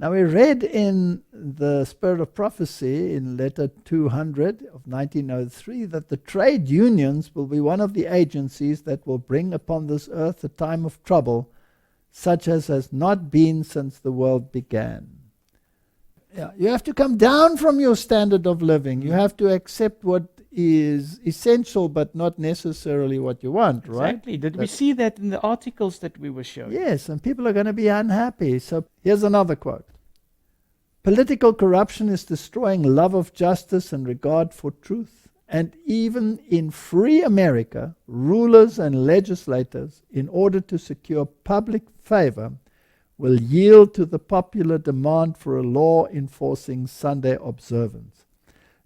Now we read in the Spirit of Prophecy in letter 200 of 1903 that the trade unions will be one of the agencies that will bring upon this earth a time of trouble such as has not been since the world began. Yeah, you have to come down from your standard of living. You have to accept what is essential but not necessarily what you want, right? Exactly. Did we see that in the articles that we were showing? Yes, and people are going to be unhappy. So here's another quote. Political corruption is destroying love of justice and regard for truth. And even in free America, rulers and legislators, in order to secure public favor, will yield to the popular demand for a law enforcing Sunday observance.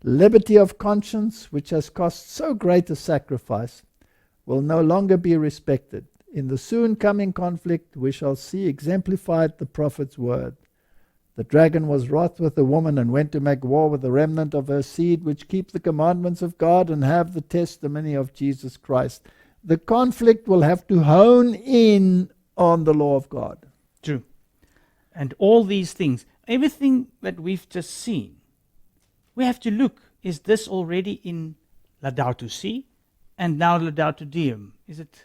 Liberty of conscience, which has cost so great a sacrifice, will no longer be respected. In the soon coming conflict, we shall see exemplified the prophet's word. The dragon was wroth with the woman and went to make war with the remnant of her seed, which keep the commandments of God and have the testimony of Jesus Christ. The conflict will have to hone in on the law of God. True. And all these things, everything that we've just seen, we have to look, is this already in Laudato Si and now Laudato Deum? Is it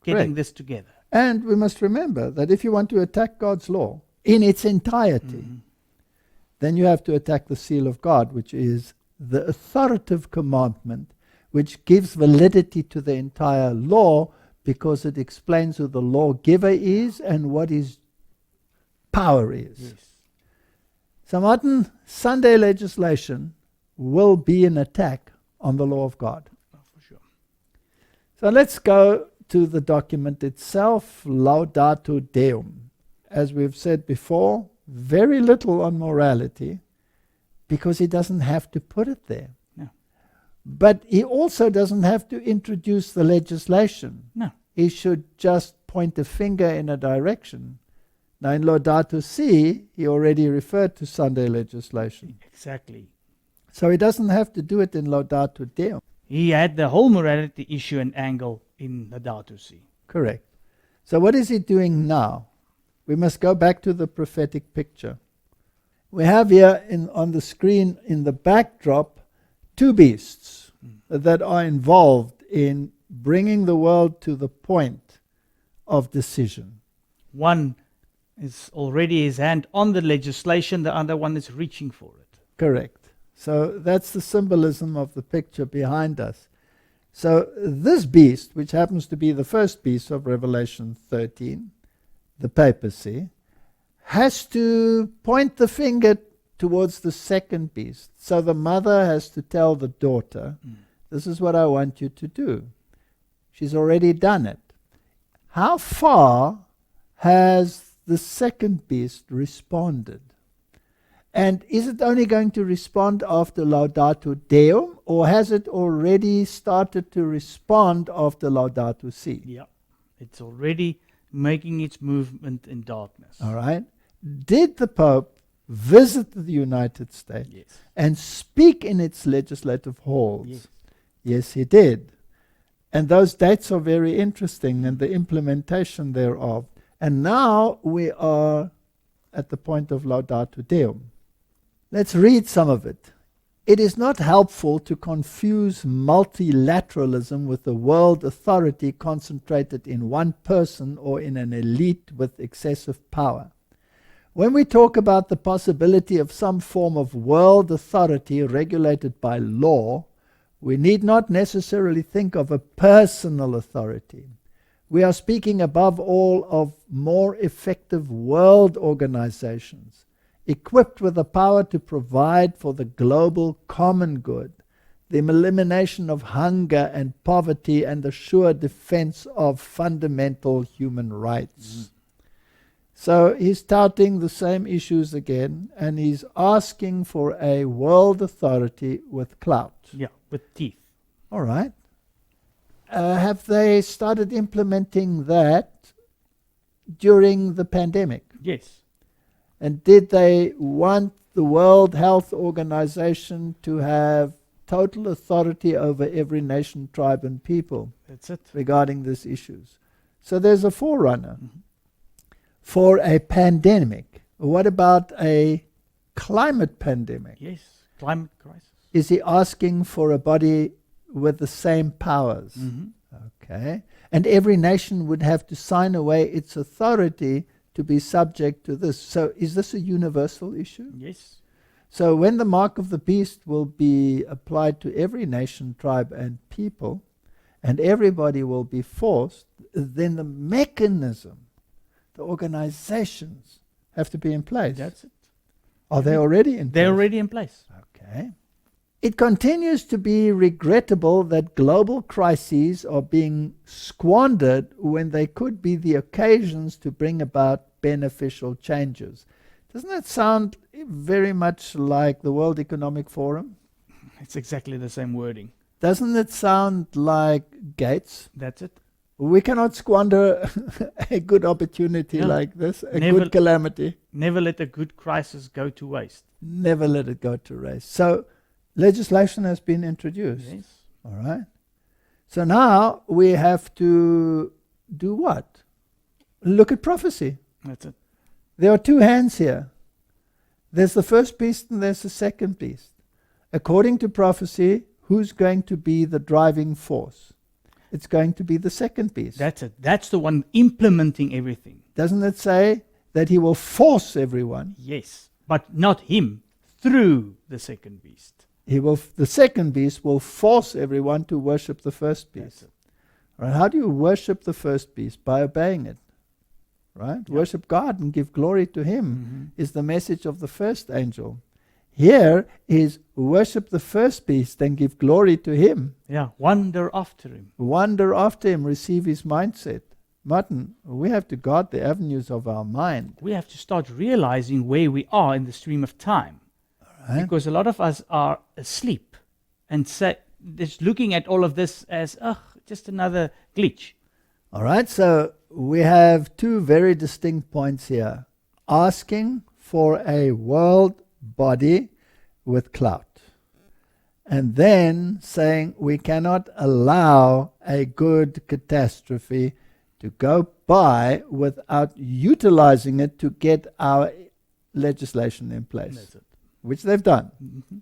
getting Correct. this together? And we must remember that if you want to attack God's law in its entirety, then you have to attack the seal of God, which is the authoritative commandment which gives validity to the entire law because it explains who the lawgiver is and what his power is. Yes. So Martin, Sunday legislation will be an attack on the law of God. Oh, for sure. So let's go to the document itself, Laudato Deum. As we've said before, very little on morality because he doesn't have to put it there. No. But he also doesn't have to introduce the legislation. No. He should just point a finger in a direction. Now in Laudato Si, he already referred to Sunday legislation. Exactly. So he doesn't have to do it in Laudato Deum. He had the whole morality issue and angle in Laudato Si. Correct. So what is he doing now? We must go back to the prophetic picture. We have here on the screen in the backdrop two beasts that are involved in bringing the world to the point of decision. One is already his hand on the legislation, the other one is reaching for it. Correct. So that's the symbolism of the picture behind us. So this beast, which happens to be the first beast of Revelation 13, the papacy, has to point the finger towards the second beast. So the mother has to tell the daughter, this is what I want you to do. She's already done it. How far has the second beast responded? And is it only going to respond after Laudato Deum, or has it already started to respond after Laudato Si? Yeah. It's already making its movement in darkness. All right. Did the Pope visit the United States Yes. and speak in its legislative halls? Yes. Yes, he did. And those dates are very interesting and the implementation thereof. And now we are at the point of Laudato Deum. Let's read some of it. It is not helpful to confuse multilateralism with the world authority concentrated in one person or in an elite with excessive power. When we talk about the possibility of some form of world authority regulated by law, we need not necessarily think of a personal authority. We are speaking above all of more effective world organizations, equipped with the power to provide for the global common good, the elimination of hunger and poverty, and the sure defense of fundamental human rights. So he's touting the same issues again, and he's asking for a world authority with clout. Yeah, with teeth. All right. Have they started implementing that during the pandemic? Yes. And did they want the World Health Organization to have total authority over every nation, tribe, and people That's it. regarding these issues? So there's a forerunner for a pandemic What about a climate pandemic? Yes, climate crisis. Is he asking for a body with the same powers? Mhm. Okay. And every nation would have to sign away its authority to be subject to this. So is this a universal issue? Yes. So when the mark of the beast will be applied to every nation, tribe, and people, and everybody will be forced, then the mechanism, the organizations have to be in place. That's it. Are they already in place? They're already in place. Okay. It continues to be regrettable that global crises are being squandered when they could be the occasions to bring about beneficial changes. Doesn't that sound very much like the World Economic Forum? It's exactly the same wording. Doesn't it sound like Gates? That's it. We cannot squander a good opportunity Yeah. like this, a Never- good calamity. Never let a good crisis go to waste. Never let it go to waste. So legislation has been introduced. Yes. All right. So now we have to do what? Look at prophecy. That's it. There are two hands here. There's the first beast and there's the second beast. According to prophecy, who's going to be the driving force? It's going to be the second beast. That's it. That's the one implementing everything. Doesn't it say that he will force everyone? Yes. But not him, through the second beast. The second beast will force everyone to worship the first beast. That's it. Right? How do you worship the first beast? By obeying it. Right? Yep. Worship God and give glory to him Mhm. is the message of the first angel. Here is worship the first beast and give glory to him. Yeah, wander after him. Wander after him, receive his mindset. Martin, we have to guard the avenues of our mind. We have to start realizing where we are in the stream of time. Right? Because a lot of us are asleep and just looking at all of this as, just another glitch. All right, so we have two very distinct points here. Asking for a world body with clout. And then saying we cannot allow a good catastrophe to go by without utilizing it to get our legislation in place, That's it. which they've done. Mhm.